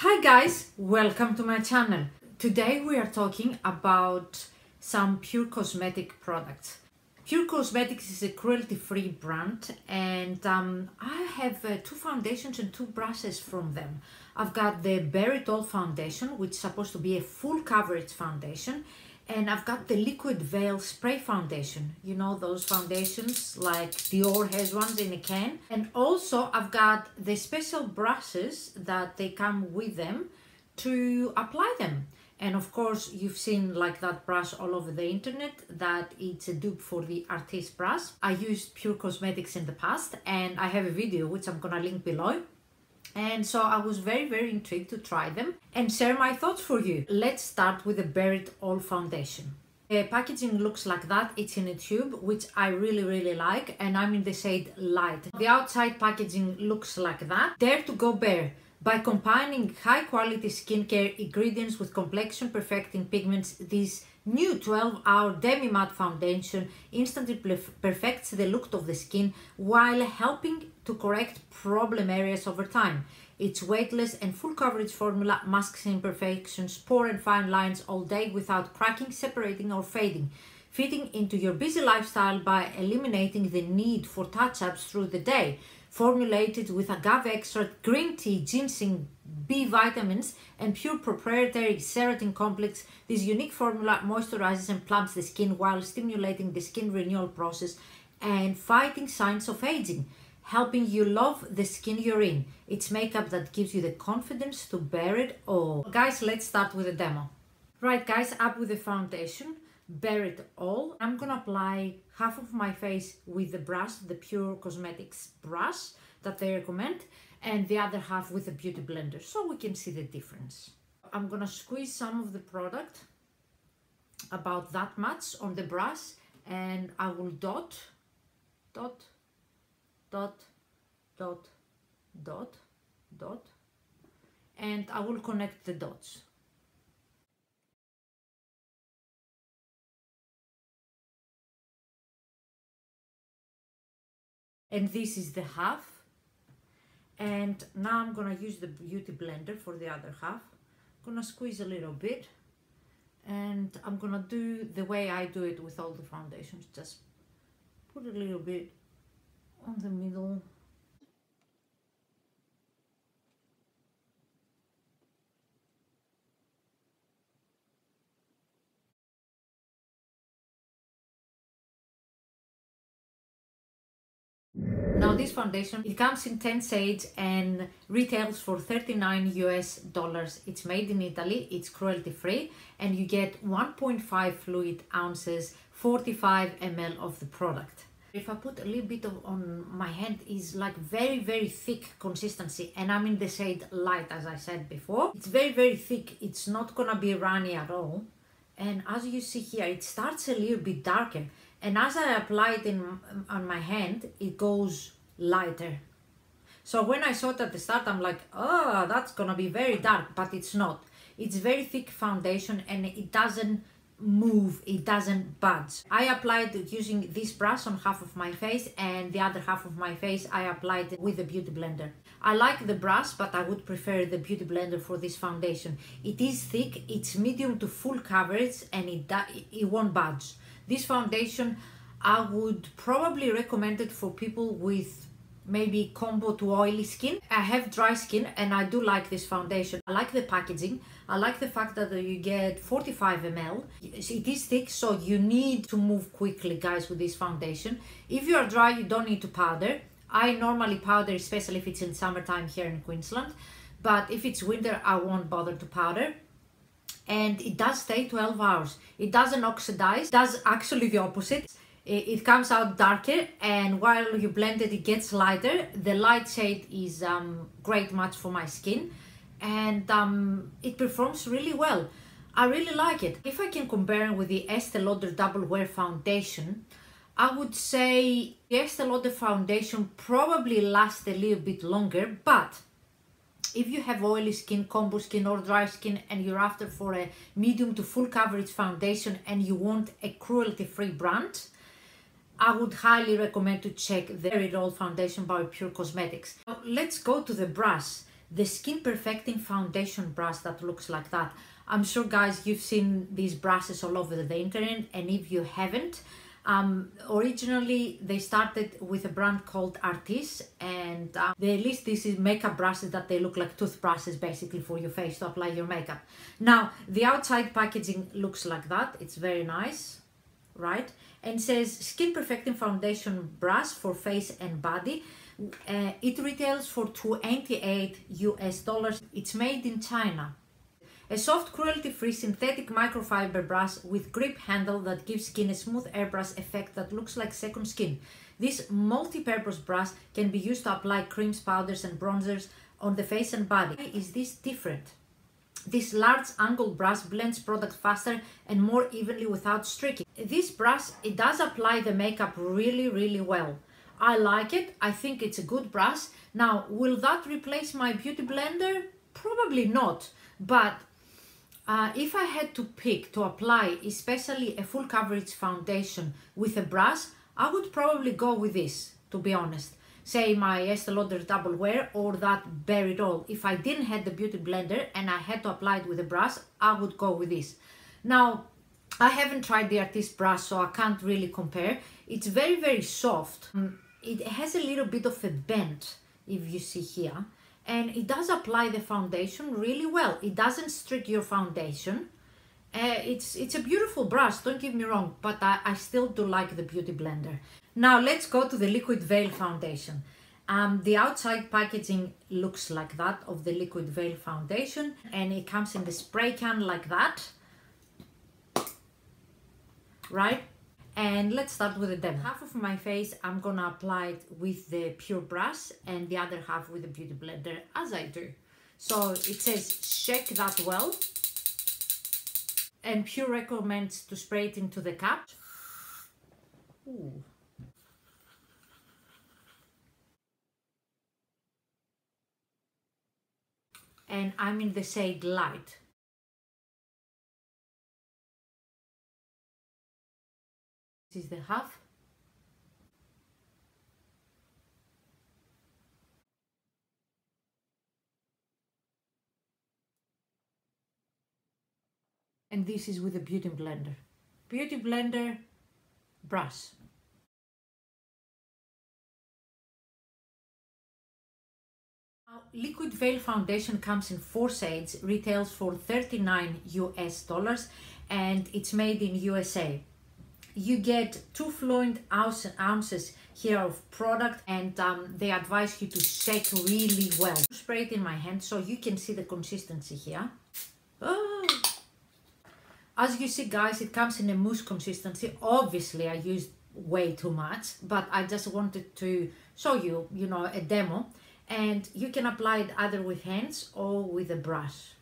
Hi guys, welcome to my channel. Today we are talking about some Pür Cosmetic products. Pür Cosmetics is a cruelty-free brand and I have two foundations and two brushes from them. I've got the Bare It All foundation, which is supposed to be a full coverage foundation, and I've got the Liquid Veil Spray Foundation. You know, those foundations like Dior has ones in a can. And also I've got the special brushes that they come with them to apply them. And of course, you've seen like that brush all over the internet, that it's a dupe for the Artist brush. I used Pür Cosmetics in the past and I have a video which I'm gonna link below. And so I was very intrigued to try them and share my thoughts for you. Let's start with the Bare It All foundation. The packaging looks like that. It's in a tube, which I really like, and I'm in the shade Light. The outside packaging looks like that. Dare to go bare. By combining high quality skincare ingredients with complexion perfecting pigments, this new 12-hour demi-matte foundation instantly perfects the look of the skin while helping to correct problem areas over time. Its weightless and full coverage formula masks imperfections, pore and fine lines all day without cracking, separating or fading, fitting into your busy lifestyle by eliminating the need for touch-ups through the day. Formulated with agave extract, green tea, ginseng, B vitamins, and pure proprietary keratin complex, this unique formula moisturizes and plumps the skin while stimulating the skin renewal process and fighting signs of aging, helping you love the skin you're in. It's makeup that gives you the confidence to bear it all. Guys, let's start with a demo. Right guys, up with the foundation. Bare It All. I'm gonna apply half of my face with the brush, the Pür Cosmetics brush that they recommend, and the other half with a beauty blender so we can see the difference. I'm gonna squeeze some of the product, about that much, on the brush, and I will dot, and I will connect the dots. And this is the half, and now I'm gonna use the beauty blender for the other half. I'm gonna squeeze a little bit, and I'm gonna do the way I do it with all the foundations, just put a little bit on the middle. Now this foundation, it comes in 10 shades and retails for $39 US. It's made in Italy, it's cruelty free, and you get 1.5 fluid ounces, 45 ml of the product. If I put a little bit on my hand, is like very thick consistency, and I'm in the shade Light, as I said before. It's very thick, it's not gonna be runny at all. And as you see here, it starts a little bit darker. And as I apply it on my hand, it goes lighter. So when I saw it at the start, I'm like, oh, that's gonna be very dark, but it's not. It's very thick foundation and it doesn't move, it doesn't budge. I applied it using this brush on half of my face, and the other half of my face I applied it with the beauty blender. I like the brush, but I would prefer the beauty blender for this foundation. It is thick, it's medium to full coverage, and it won't budge. This foundation, I would probably recommend it for people with maybe combo to oily skin. I have dry skin and I do like this foundation. I like the packaging. I like the fact that you get 45 ml. It is thick, so you need to move quickly, guys, with this foundation. If you are dry, you don't need to powder. I normally powder, especially if it's in summertime here in Queensland. But if it's winter, I won't bother to powder. And it does stay 12 hours. It doesn't oxidize, it does actually the opposite. It comes out darker, and while you blend it, it gets lighter. The light shade is great match for my skin, and it performs really well. I really like it. If I can compare it with the Estee Lauder Double Wear Foundation, I would say the Estee Lauder foundation probably lasts a little bit longer, but if you have oily skin, combo skin or dry skin, and you're after for a medium to full coverage foundation and you want a cruelty-free brand, I would highly recommend to check the Bare It All foundation by Pür Cosmetics. Now, let's go to the brush. the Skin Perfecting Foundation brush that looks like that. I'm sure, guys, you've seen these brushes all over the internet, and if you haven't, originally they started with a brand called Artis, and they list these makeup brushes that they look like toothbrushes basically for your face to apply your makeup. Now the outside packaging looks like that. It's very nice, right? And says Skin Perfecting Foundation brush for face and body. It retails for $28 US. It's made in China. A soft, cruelty-free synthetic microfiber brush with grip handle that gives skin a smooth airbrush effect that looks like second skin. This multi-purpose brush can be used to apply creams, powders and bronzers on the face and body. Why is this different? This large angled brush blends product faster and more evenly without streaking. This brush, it does apply the makeup really well. I like it. I think it's a good brush. Now, will that replace my beauty blender? Probably not, but if I had to pick to apply especially a full coverage foundation with a brush, I would probably go with this, to be honest. Say my Estee Lauder Double Wear or that Bare It All. If I didn't have the beauty blender and I had to apply it with a brush, I would go with this. Now, I haven't tried the Artist brush, so I can't really compare. It's very soft. It has a little bit of a bend, if you see here. And it does apply the foundation really well. It doesn't streak your foundation. It's a beautiful brush, don't get me wrong, but I still do like the beauty blender. Now let's go to the Liquid Veil foundation. The outside packaging looks like that of the Liquid Veil foundation, and it comes in the spray can like that, right? And let's start with the demo. Half of my face I'm gonna apply it with the Pure brush and the other half with the beauty blender, as I do. So it says shake that well, and Pure recommends to spray it into the cup. Ooh. And I'm in the shade Light. This is the half. And this is with a beauty blender. Beauty blender brush. Now, Liquid Veil foundation comes in 4 shades, retails for $39 US, and it's made in USA. You get 2 fluid ounces here of product, and they advise you to shake really well. Spray it in my hand so you can see the consistency here. Oh. As you see, guys, it comes in a mousse consistency. Obviously I used way too much, but I just wanted to show you, a demo, and you can apply it either with hands or with a brush.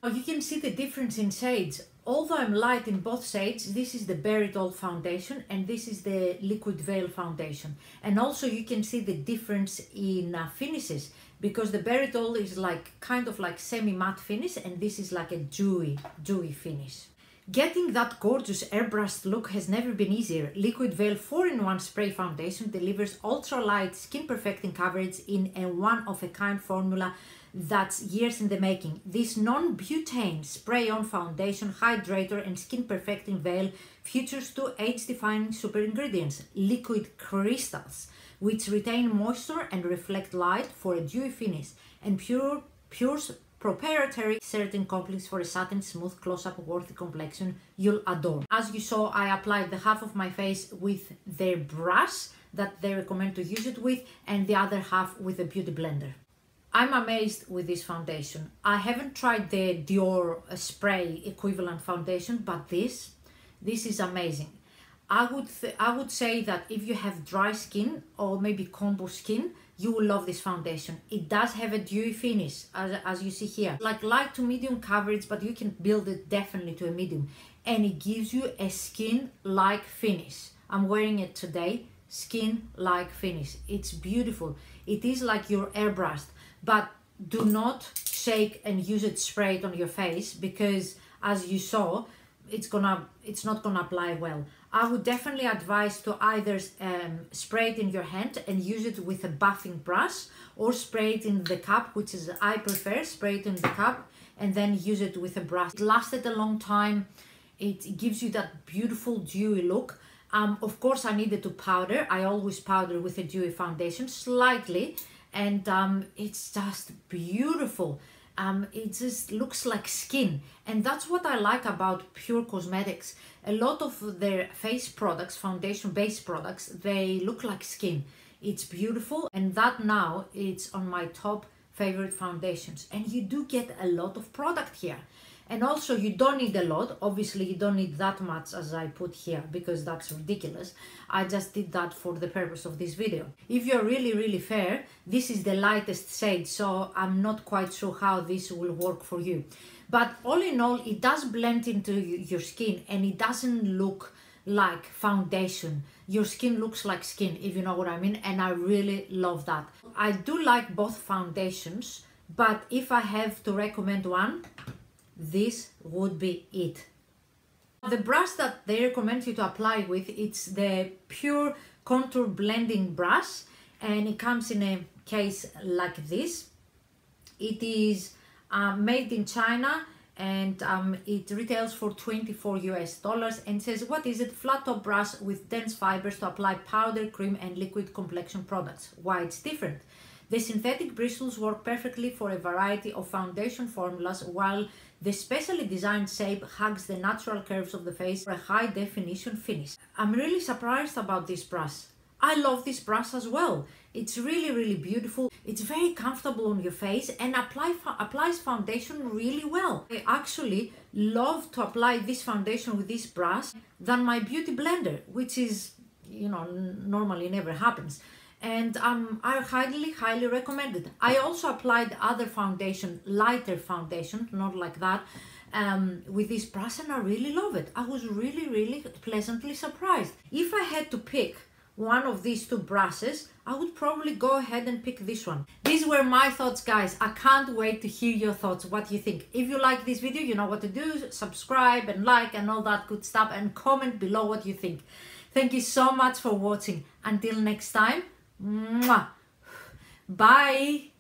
You can see the difference in shades. Although I'm light in both shades, this is the Bare It All foundation and this is the Liquid Veil foundation. And also you can see the difference in finishes, because the Bare It All is kind of like semi-matte finish, and this is like a dewy finish. Getting that gorgeous airbrushed look has never been easier. Liquid Veil 4-in-1 spray foundation delivers ultra-light skin perfecting coverage in a one-of-a-kind formula that's years in the making. This non-butane spray-on foundation, hydrator and skin perfecting veil features 2 age-defining super ingredients, liquid crystals, which retain moisture and reflect light for a dewy finish, and Pure's proprietary certain complex for a satin smooth close-up worthy complexion you'll adore. As you saw, I applied the half of my face with their brush that they recommend to use it with, and the other half with a beauty blender. I'm amazed with this foundation. I haven't tried the Dior spray equivalent foundation, but this is amazing. I would say that if you have dry skin or maybe combo skin, you will love this foundation. It does have a dewy finish, as you see here, like light to medium coverage, but you can build it definitely to a medium, and it gives you a skin-like finish. I'm wearing it today, skin-like finish. It's beautiful. It is like your airbrushed, but do not shake and use it sprayed on your face, because as you saw, it's not gonna apply well. I would definitely advise to either spray it in your hand and use it with a buffing brush, or spray it in the cup, which is I prefer, spray it in the cup and then use it with a brush. It lasted a long time. It gives you that beautiful dewy look. Of course, I needed to powder. I always powder with a dewy foundation slightly, and it's just beautiful. It just looks like skin, and that's what I like about Pür Cosmetics. A lot of their face products, foundation based products, they look like skin. It's beautiful, and that now it's on my top favorite foundations. And you do get a lot of product here, and also you don't need a lot. Obviously you don't need that much as I put here, because that's ridiculous. I just did that for the purpose of this video. If you're really fair, this is the lightest shade, so I'm not quite sure how this will work for you. But all in all, it does blend into your skin, and it doesn't look like foundation. Your skin looks like skin, if you know what I mean, and I really love that. I do like both foundations, but if I have to recommend one, this would be it. The brush that they recommend you to apply with, it's the Pure Contour Blending Brush, and it comes in a case like this. It is made in China, and it retails for $24 US, and says, what is it? Flat top brush with dense fibers to apply powder, cream and liquid complexion products. Why it's different? The synthetic bristles work perfectly for a variety of foundation formulas, while the specially designed shape hugs the natural curves of the face for a high definition finish. I'm really surprised about this brush. I love this brush as well. It's really beautiful. It's very comfortable on your face and applies foundation really well. I actually love to apply this foundation with this brush than my beauty blender, which is, you know, normally never happens. And I highly recommend it. I also applied other foundation, lighter foundation, not like that, with this brush, and I really love it. I was really pleasantly surprised. If I had to pick one of these two brushes, I would probably go ahead and pick this one. These were my thoughts, guys. I can't wait to hear your thoughts, what you think. If you like this video, you know what to do. Subscribe and like and all that good stuff, and comment below what you think. Thank you so much for watching. Until next time, mwah. Bye.